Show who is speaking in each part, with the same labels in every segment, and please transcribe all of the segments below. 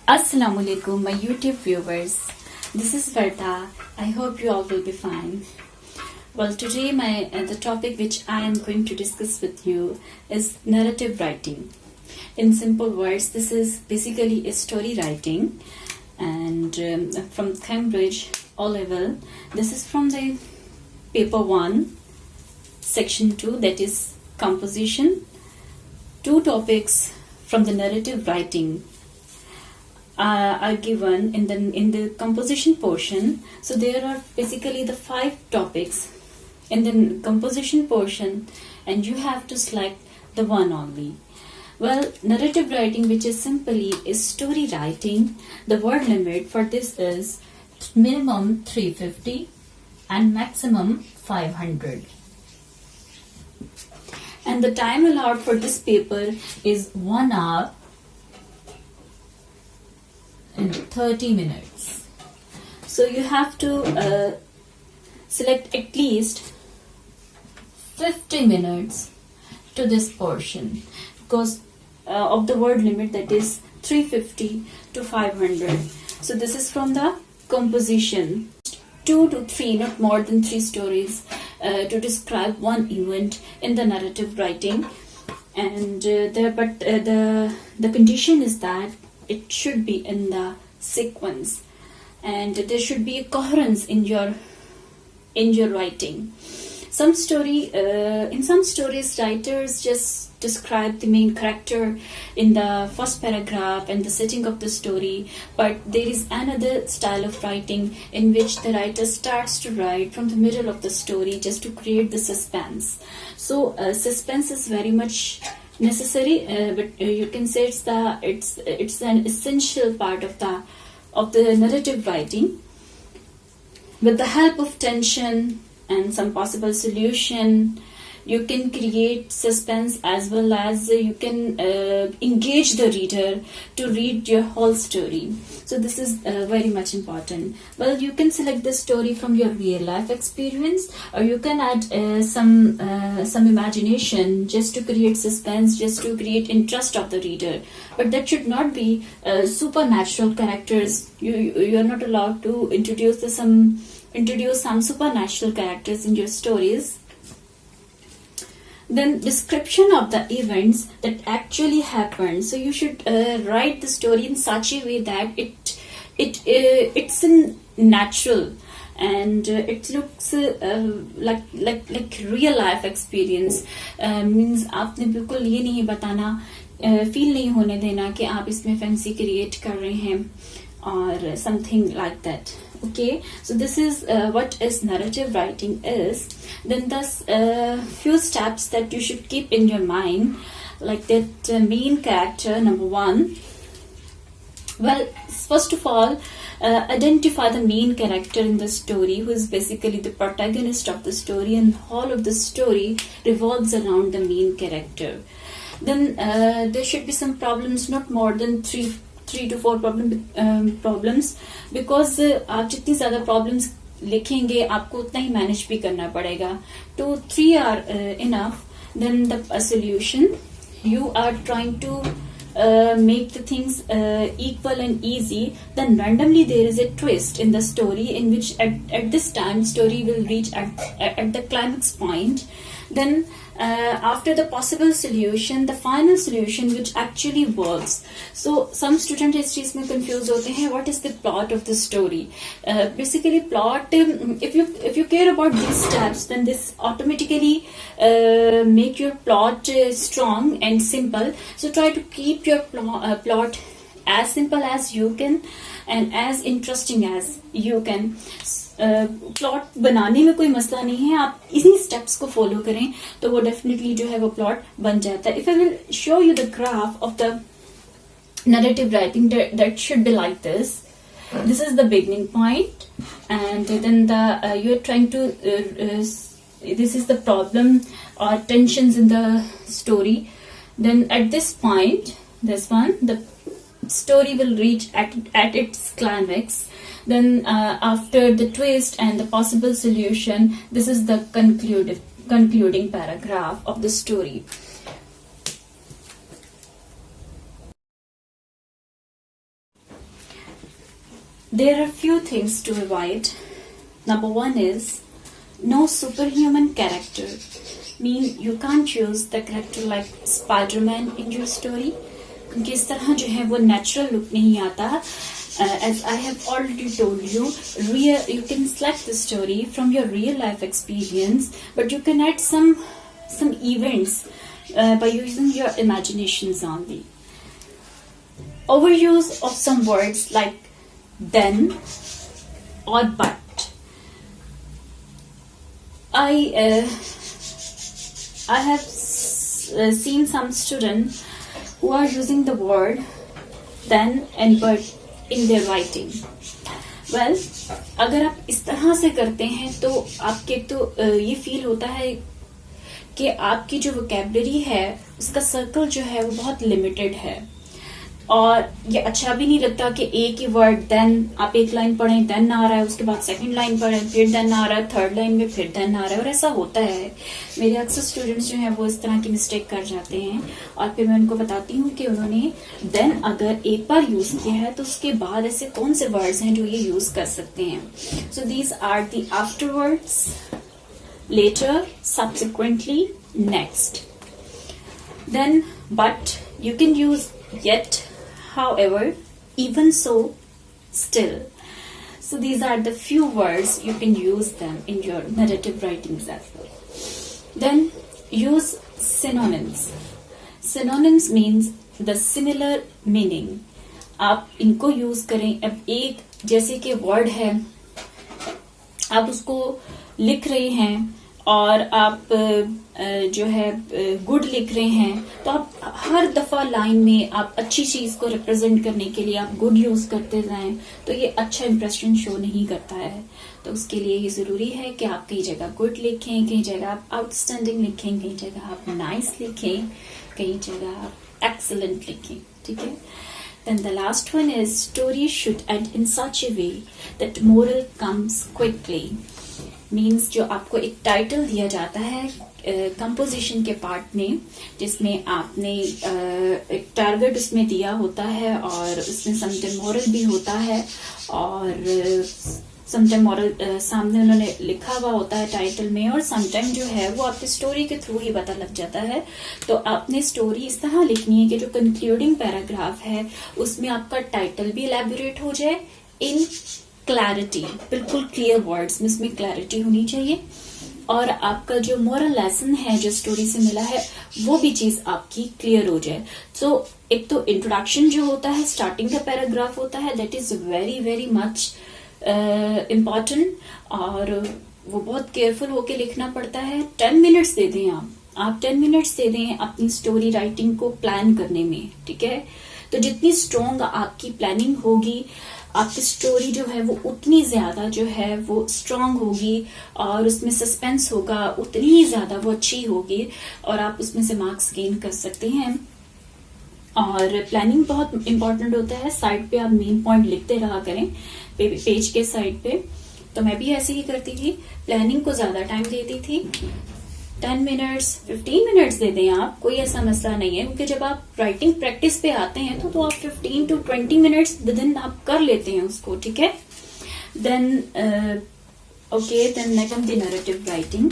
Speaker 1: Assalamu alaikum, my YouTube viewers. This is Varda. I hope you all will be fine. Well, today the topic which I am going to discuss with you is narrative writing. In simple words, this is basically a story writing, and from Cambridge O level. This is from the paper 1, section 2, that is composition. Two topics from the narrative writing are given in the composition portion. So there are basically the 5 topics in the composition portion, and you have to select the one only. Well, narrative writing, which is simply is story writing, the word limit for this is minimum 350 and maximum 500. And the time allowed for this paper is 1 hour and 30 minutes. So you have to select at least 50 minutes to this portion because of the word limit, that is 350 to 500. So this is from the composition. 2 to 3, not more than 3 stories to describe one event in the narrative writing. And the condition is that it should be in the sequence, and there should be a coherence in your writing. In some stories, writers just describe the main character in the first paragraph and the setting of the story, but there is another style of writing in which the writer starts to write from the middle of the story just to create the suspense. So suspense is very much necessary, but you can say it's an essential part of the narrative writing. With the help of tension and some possible solution, you can create suspense as well as you can engage the reader to read your whole story. So this is very much important. Well, you can select the story from your real life experience, or you can add some imagination just to create suspense, just to create interest of the reader. But that should not be supernatural characters. You are not allowed to introduce some supernatural characters in your stories. Then description of the events that actually happened. So you should write the story in such a way that it's in natural and it looks like real life experience. Means आपने बिल्कुल ये नहीं बताना, feel नहीं होने देना कि आप इसमें फैंसी क्रिएट कर रहे हैं or something like that. Okay, so this is what is narrative writing is. Then thus few steps that you should keep in your mind, like that main character, number 1. Well, first of all, identify the main character in the story, who is basically the protagonist of the story, and all of the story revolves around the main character. Then there should be some problems, not more than 3 to 4 problems, because आप जितनी ज़्यादा problems लिखेंगे आपको उतना ही manage भी करना पड़ेगा. 2, 3 are enough. Then the solution, you are trying to make the things equal and easy. Then randomly there is a twist in the story in which at this time story will reach at the climax point. Then after the possible solution, the final solution which actually works. So some students इस चीज में confused होते हैं. What is the plot of the story? Basically plot, if you care about these steps, then this automatically make your plot strong and simple. So try to keep your plot as simple as you can and as interesting as you can. Plot बनाने में कोई मसला नहीं है, आप इन्हीं steps को follow करें तो वो डेफिनेटली जो है वो प्लॉट बन जाता है. If I will show you the graph of the narrative writing, that should be like this. This is the beginning point, and then you're trying to this is the problem or tensions in the story. Then at this point, this one, the story will reach at its climax. Then after the twist and the possible solution, this is the concluding paragraph of the story. There are few things to avoid. Number one is no superhuman character. Mean you can't use the character like Spider-Man in your story. क्योंकि इस तरह जो है वो natural look नहीं आता. As I have already told you, you can select the story from your real life experience, but you can add some events by using your imaginations only. Overuse of some words like then or but. I have seen some students who are using the word then and but in their writing. Well, अगर आप इस तरह से करते हैं तो आपके तो ये फील होता है कि आपकी जो वोकैबुलरी है उसका सर्कल जो है वो बहुत लिमिटेड है, और ये अच्छा भी नहीं लगता कि एक ही वर्ड देन आप एक लाइन पढ़ें, देन आ रहा है, उसके बाद सेकंड लाइन पढ़ें, फिर देन आ रहा है, थर्ड लाइन में फिर देन आ रहा है, और ऐसा होता है. मेरे अक्सर स्टूडेंट्स जो हैं वो इस तरह की मिस्टेक कर जाते हैं, और फिर मैं उनको बताती हूँ कि उन्होंने देन अगर एक बार यूज किया है तो उसके बाद ऐसे कौन से वर्ड्स हैं जो ये यूज कर सकते हैं. So these are the afterwards, later, subsequently, next. Then but you can use yet, however, even so, still. So these are the few words you can use them in your narrative writings as well. Then use synonyms. Synonyms means the similar meaning. आप इनको use करें. अब एक जैसे कि word है, आप उसको लिख रहे हैं और आप जो है गुड लिख रहे हैं, तो आप हर दफा लाइन में आप अच्छी चीज को रिप्रेजेंट करने के लिए आप गुड यूज करते जाएं, तो ये अच्छा इंप्रेशन शो नहीं करता है. तो उसके लिए ये जरूरी है कि आप कई जगह गुड लिखें, कई जगह आप आउटस्टैंडिंग लिखें, कई जगह आप नाइस लिखें, कई जगह आप एक्सीलेंट लिखें. ठीक है. Then the last one is story should end in such a way that moral comes quickly. Means जो आपको एक टाइटल दिया जाता है कंपोजिशन के पार्ट में, जिसमें आपने एक टारगेट उसमें दिया होता है और उसमें समटाइम मॉरल भी होता है, और समटाइम मॉरल सामने उन्होंने लिखा हुआ होता है टाइटल में, और समटाइम जो है वो आपकी स्टोरी के थ्रू ही पता लग जाता है. तो आपने स्टोरी इस तरह लिखनी है कि जो कंक्लूडिंग पैराग्राफ है उसमें आपका टाइटल भी एलैबोरेट हो जाए इन क्लैरिटी, बिल्कुल क्लियर वर्ड्स में उसमें क्लैरिटी होनी चाहिए, और आपका जो मोरल लेसन है जो स्टोरी से मिला है वो भी चीज आपकी क्लियर हो जाए. सो एक तो इंट्रोडक्शन जो होता है, स्टार्टिंग का पैराग्राफ होता है, that is very very much important, और वो बहुत केयरफुल होके लिखना पड़ता है. 10 मिनट्स दे दें आप 10 मिनट्स दे दें अपनी स्टोरी राइटिंग को प्लान करने में. ठीक है. तो जितनी स्ट्रॉन्ग आपकी प्लानिंग होगी, आपकी स्टोरी जो है वो उतनी ज्यादा जो है वो स्ट्रांग होगी, और उसमें सस्पेंस होगा उतनी ही ज्यादा वो अच्छी होगी, और आप उसमें से मार्क्स गेन कर सकते हैं. और प्लानिंग बहुत इंपॉर्टेंट होता है. साइड पे आप मेन पॉइंट लिखते रहा करें पेज के साइड पे. तो मैं भी ऐसे ही करती थी, प्लानिंग को ज्यादा टाइम देती थी. 10 मिनट्स 15 मिनट्स दे दें आप, कोई ऐसा मसला नहीं है, क्योंकि जब आप राइटिंग प्रैक्टिस पे आते हैं तो आप 15 to 20 मिनट्स दिन आप कर लेते हैं उसको. ठीक है. Then okay, then next the narrative writing.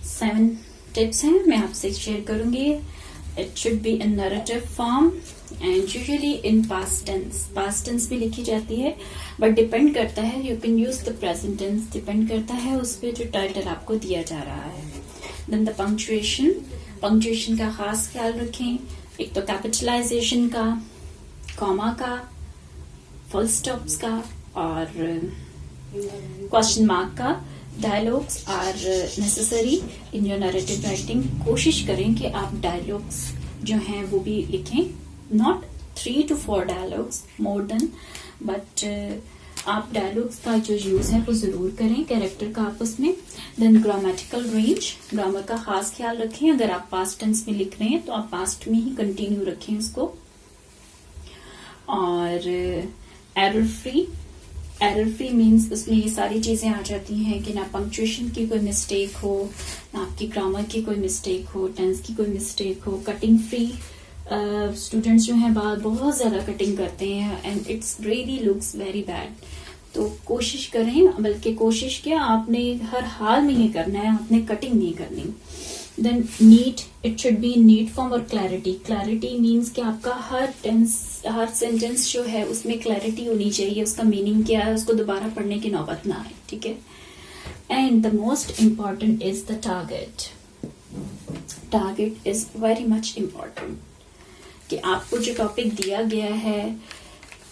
Speaker 1: 7 tips हैं मैं आपसे शेयर करूंगी. It should be in narrative form and usually in past tense. Past tense भी लिखी जाती है, बट डिपेंड करता है, you can use the present tense, depend करता है उस पर जो टाइटल आपको दिया जा रहा है. देन द पंक्चुएशन का खास ख्याल रखें. एक तो कैपिटलाइजेशन का, कॉमा का, फुल स्टॉप्स का और क्वेश्चन मार्क का. Dialogues are necessary in your narrative writing. कोशिश करें कि आप डायलॉग्स जो हैं वो भी लिखें, not 3 to 4 dialogues more than, but आप डायलॉग्स का जो यूज है वो जरूर करें कैरेक्टर का आपस में. देन ग्रामेटिकल रेंज, ग्रामर का खास ख्याल रखें. अगर आप पास्ट टेंस में लिख रहे हैं तो आप पास्ट में ही कंटिन्यू रखें उसको. और एरर फ्री मीन्स उसमें ये सारी चीजें आ जाती हैं कि ना पंक्चुएशन की कोई मिस्टेक हो, ना आपकी ग्रामर की कोई मिस्टेक हो, टेंस की कोई मिस्टेक हो. कटिंग फ्री, स्टूडेंट्स जो हैं बहुत ज्यादा कटिंग करते हैं and it's really looks very bad. तो कोशिश करें, बल्कि कोशिश क्या, आपने हर हाल में ये करना है, आपने कटिंग नहीं करनी। Then neat, it should be in neat form और क्लैरिटी। क्लैरिटी मीन्स कि आपका हर टेंस, हर सेंटेंस जो है उसमें क्लैरिटी होनी चाहिए, उसका मीनिंग क्या है, उसको दोबारा पढ़ने की नौबत ना आए, ठीक है। And the most important is the target. Target is very much important, कि आपको जो टॉपिक दिया गया है,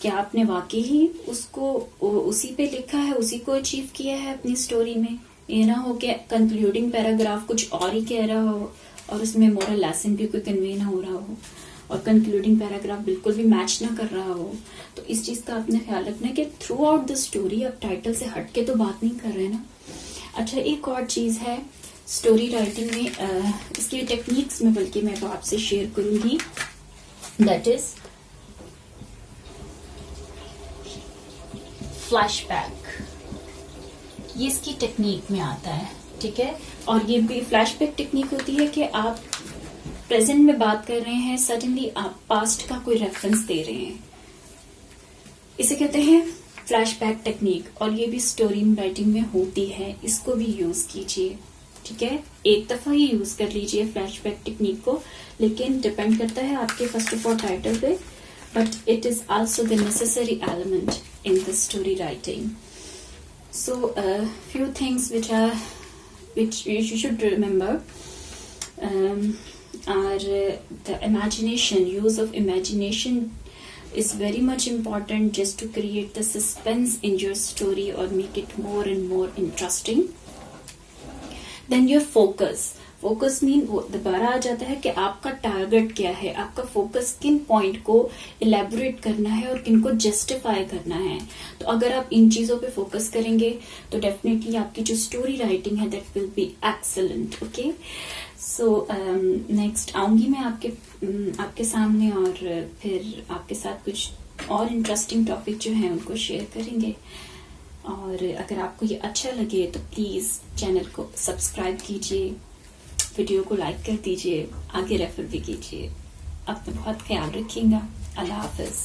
Speaker 1: क्या आपने वाकई ही उसको उसी पे लिखा है, उसी को अचीव किया है अपनी स्टोरी में। ये ना हो कि कंक्लूडिंग पैराग्राफ कुछ और ही कह रहा हो और उसमें मोरल लेसन भी कोई कन्वे ना हो रहा हो, और कंक्लूडिंग पैराग्राफ बिल्कुल भी मैच ना कर रहा हो। तो इस चीज का आपने ख्याल रखना है कि थ्रू आउट द स्टोरी आप टाइटल से हट के तो बात नहीं कर रहे ना। अच्छा, एक और चीज है स्टोरी राइटिंग में, इसकी टेक्निक्स में बल्कि मैं आपसे शेयर करूंगी, दैट इज फ्लैशबैक। ये इसकी टेक्निक में आता है, ठीक है। और ये भी फ्लैशबैक टेक्निक होती है कि आप प्रेजेंट में बात कर रहे हैं, सडनली आप पास्ट का कोई रेफरेंस दे रहे हैं, इसे कहते हैं फ्लैशबैक टेक्निक। और ये भी स्टोरी राइटिंग में होती है, इसको भी यूज कीजिए, ठीक है। एक दफा ही यूज कर लीजिए फ्लैशबैक टेक्निक को, लेकिन डिपेंड करता है आपके फर्स्ट ऑफ ऑल टाइटल पे, but it is also the necessary element in the story writing. So few things which you should remember are the imagination. Use of imagination is very much important just to create the suspense in your story or make it more and more interesting. Then your focus. Focus mean वो दोबारा आ जाता है कि आपका target क्या है, आपका focus किन पॉइंट को इलेबोरेट करना है और किन को जस्टिफाई करना है। तो अगर आप इन चीजों पे फोकस करेंगे तो डेफिनेटली आपकी जो स्टोरी राइटिंग है that will be excellent, okay. So next आऊंगी मैं आपके सामने, और फिर आपके साथ कुछ और इंटरेस्टिंग टॉपिक जो है उनको शेयर करेंगे। और अगर आपको ये अच्छा लगे तो प्लीज चैनल को सब्सक्राइब कीजिए, वीडियो को लाइक कर दीजिए, आगे रेफर भी कीजिए। अपना बहुत ख्याल रखिएगा। अल्लाह हाफिज।